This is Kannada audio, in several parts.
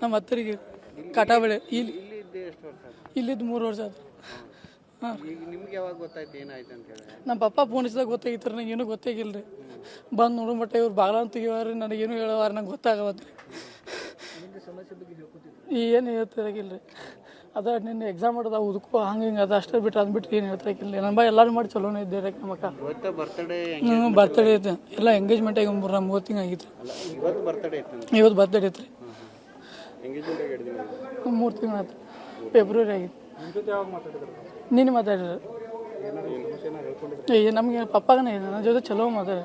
ನಮ್ಮ ಹತ್ತರಿಗೆ ಕಾಟಾಬಳೆ ಇಲ್ಲಿದ್ದೆ ಎಷ್ಟು ವರ್ಷ ಆಯ್ತು? ಇಲ್ಲಿದ್ದು 3 ವರ್ಷ ಆಯ್ತು. ಹಾಂ ಈಗ ನಿಮ್ಗೆ ಯಾವಾಗ ಗೊತ್ತಾಯ್ತು ಏನಾಯ್ತು ಅಂತ ಹೇಳಿ? ನಮ್ಮ ಪಪ್ಪ ಫೋನ್ ಹಚ್ಚಿದಾಗ ಗೊತ್ತಾಗಿತ್ತು ರೀ, ನನಗೇನು ಗೊತ್ತಾಗಿಲ್ಲ ರೀ. ಬಂದು ನೋಡೋ ಮಟ್ಟ ಇವ್ರು ಬಾಗ್ಲ ಅಂತ ತೆಗಿವಾರ ನನಗೇನು ಹೇಳೋವಾರ ನಂಗೆ ಗೊತ್ತಾಗವತ್ತು ರೀ. ಏನು ಹೇಳ್ತಿರಾಗಿಲ್ಲ ರೀ. ಅದ ನಿನ್ನೆ ಎಕ್ಸಾಮ್ ಮಾಡೋದು ಉದ್ಕೋ ಹಂಗೆ ಹಿಂಗೆ ಅದು ಅಷ್ಟೇ ಬಿಟ್ಟು ಅಂದ್ಬಿಟ್ಟು ಏನು ಹೇಳ್ತಿರಾಗಿಲ್ಲ. ನನ್ನ ಬಾ ಎಲ್ಲರೂ ಮಾಡಿ ಚಲೋನೇ ಇದ್ದೆ ನಮ್ಮಕ್ಕ. ಇವತ್ತು ಬರ್ತ್ಡೇ ಬರ್ತಡೇ ಐತೆ, ಎಲ್ಲ ಎಂಗೇಜ್ಮೆಂಟ್ ಆಗಿ 3 ತಿಂಗಳು ಆಗಿತ್ತು. ಇವತ್ತು ಬರ್ತ್ಡೇ ಇತ್ತು. ಇವತ್ತು ಬರ್ತಡೇ ಐತೆ ರೀ. ಎಂಗೇಜ್ಮೆಂಟ್ ಆಗಿ 2 ದಿನ 3 ತಿಂಗಳು ಆಯ್ತು, ಫೆಬ್ರವರಿ ಆಗಿತ್ತು. ನೀನು ಮಾತಾಡಿರಿ. ನಮಗೆ ಪಪ್ಪಾಗನೇ ಇದೆ, ನನ್ನ ಜೊತೆ ಚಲೋ ಮಾತಾಡಿ.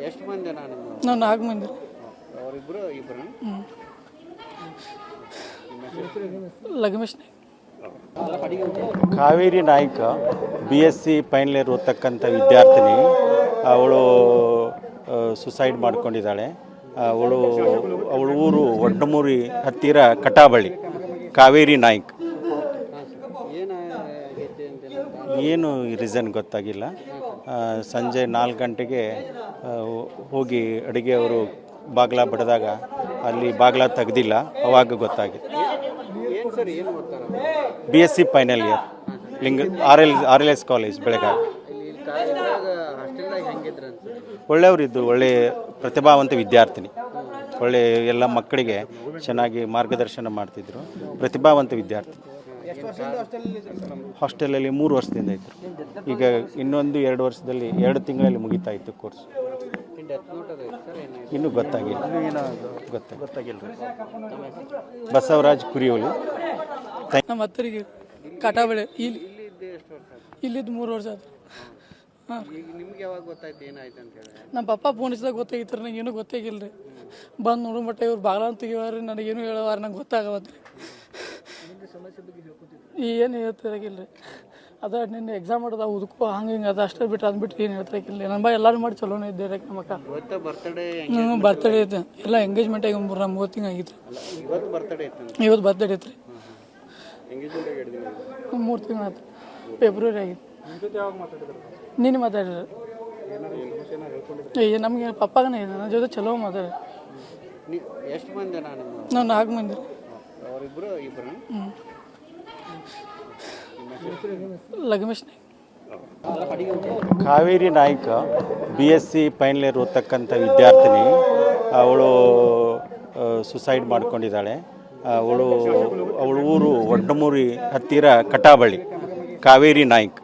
ಎಷ್ಟು ಮಂದಿ ನಾವು 4 ಮಂದಿ. ಅವರಿಬ್ಬರು ಇಬ್ಬರು Lagamesh Kaveri Naik BSc final year ಓದ್ತಕ್ಕಂಥ ವಿದ್ಯಾರ್ಥಿನಿ. ಅವಳು ಸುಸೈಡ್ ಮಾಡ್ಕೊಂಡಿದ್ದಾಳೆ. ಅವಳ ಊರು ಒಡ್ಡಮೂರಿ ಹತ್ತಿರ ಕಟಾಬಳ್ಳಿ. ಕಾವೇರಿ ನಾಯ್ಕ್. ಏನು ರೀಸನ್ ಗೊತ್ತಾಗಿಲ್ಲ. ಸಂಜೆ 4 ಗಂಟೆಗೆ ಹೋಗಿ ಅಡುಗೆಯವರು ಬಾಗಿಲ ಬಡಿದಾಗ ಅಲ್ಲಿ ಬಾಗಿಲ ತೆಗ್ದಿಲ್ಲ, ಅವಾಗ ಗೊತ್ತಾಗಿತ್ತು. BSc final year RLS college Belagavi. ಒಳ್ಳೆಯವರಿದ್ದು, ಒಳ್ಳೆ ಪ್ರತಿಭಾವಂತ ವಿದ್ಯಾರ್ಥಿನಿ. ಒಳ್ಳೆ ಎಲ್ಲ ಮಕ್ಕಳಿಗೆ ಚೆನ್ನಾಗಿ ಮಾರ್ಗದರ್ಶನ ಮಾಡ್ತಿದ್ರು. ಪ್ರತಿಭಾವಂತ ವಿದ್ಯಾರ್ಥಿ. ಹಾಸ್ಟೆಲಲ್ಲಿ 3 ವರ್ಷದಿಂದ ಇದ್ದರು. ಈಗ ಇನ್ನೊಂದು 2 ವರ್ಷದಲ್ಲಿ 2 ತಿಂಗಳಲ್ಲಿ ಮುಗಿತಾ ಇತ್ತು ಕೋರ್ಸ್. ಇನ್ನೂ ಗೊತ್ತಾಗಿಲ್ಲ. ಗೊತ್ತಾಗಿಲ್ಲ. ಬಸವರಾಜ್ ಕುರಿಯೋಲಿ. ನಮ್ಮ ಹತ್ತರಿಗೆ ಕಾಟಾಬಳೆ ಇಲ್ಲಿದ್ದು 3 ವರ್ಷ ಆಯ್ತು. ಹಾಂ ನಿಮ್ಗೆ ಯಾವಾಗ ಗೊತ್ತಾಯ್ತು ಏನಾಯ್ತು ಅಂತ ಹೇಳಿ? ನಮ್ಮ ಪಪ್ಪ ಫೋನ್ ಹಚ್ಚಿದಾಗ ಗೊತ್ತಾಗಿತ್ತು ರೀ, ನನಗೇನು ಗೊತ್ತಾಗಿಲ್ಲ ರೀ. ಬಂದು ನೋಡೋ ಮಟ್ಟ ಇವ್ರು ಬಾಗ್ಲ ಅಂತ ತೆಗಿವಾರ ನನಗೇನು ಹೇಳೋವಾರ ನಂಗೆ ಗೊತ್ತಾಗವತ್ತು ರೀ. ಏನು ಹೇಳ್ತಿರಾಗಿಲ್ಲ ರೀ. ಅದ ನಿನ್ನೆ ಎಕ್ಸಾಮ್ ಮಾಡೋದು ಉದ್ಕೋ ಹಂಗೆ ಹಿಂಗೆ ಅದು ಅಷ್ಟೇ ಬಿಟ್ಟು ಅಂದ್ಬಿಟ್ಟು ಏನು ಹೇಳ್ತಿರಾಗಿಲ್ಲ. ನನ್ನ ಬಾ ಎಲ್ಲರೂ ಮಾಡಿ ಚಲೋನೇ ಇದ್ದೆ ನಮ್ಮಕ್ಕ. ಇವತ್ತು ಬರ್ತ್ಡೇ ಬರ್ತಡೇ ಐತೆ, ಎಲ್ಲ ಎಂಗೇಜ್ಮೆಂಟ್ ಆಗಿ 3 ತಿಂಗಳು ಆಗಿತ್ತು. ಇವತ್ತು ಬರ್ತ್ಡೇ ಇತ್ತು. ಇವತ್ತು ಬರ್ತಡೇ ಐತೆ ರೀ. ಎಂಗೇಜ್ಮೆಂಟ್ ಆಗಿ 2 ದಿನ 3 ತಿಂಗಳು ಆಯ್ತು, ಫೆಬ್ರವರಿ ಆಗಿತ್ತು. ನೀನು ಮಾತಾಡಿರಿ. ನಮಗೆ ಪಪ್ಪಾಗನೇ ಇದೆ, ನನ್ನ ಜೊತೆ ಚಲೋ ಮಾತಾಡಿ. ಎಷ್ಟು ಮಂದಿ ನಾವು 4 ಮಂದಿ. ಅವರಿಬ್ಬರು ಇಬ್ಬರು Lagamesh Kaveri Naik BSc final year ಓದ್ತಕ್ಕಂಥ ವಿದ್ಯಾರ್ಥಿನಿ. ಅವಳು ಸುಸೈಡ್ ಮಾಡ್ಕೊಂಡಿದ್ದಾಳೆ. ಅವಳ ಊರು ಒಡ್ಡಮೂರಿ ಹತ್ತಿರ ಕಟಾಬಳ್ಳಿ. ಕಾವೇರಿ ನಾಯ್ಕ್.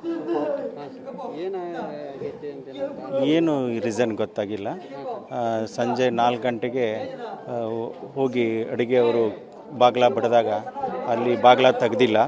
ಏನು ರೀಸನ್ ಗೊತ್ತಾಗಿಲ್ಲ. ಸಂಜೆ 4 ಗಂಟೆಗೆ ಹೋಗಿ ಅಡುಗೆಯವರು ಬಾಗಿಲ ಬಡಿದಾಗ ಅಲ್ಲಿ ಬಾಗಿಲ ತೆಗ್ದಿಲ್ಲ.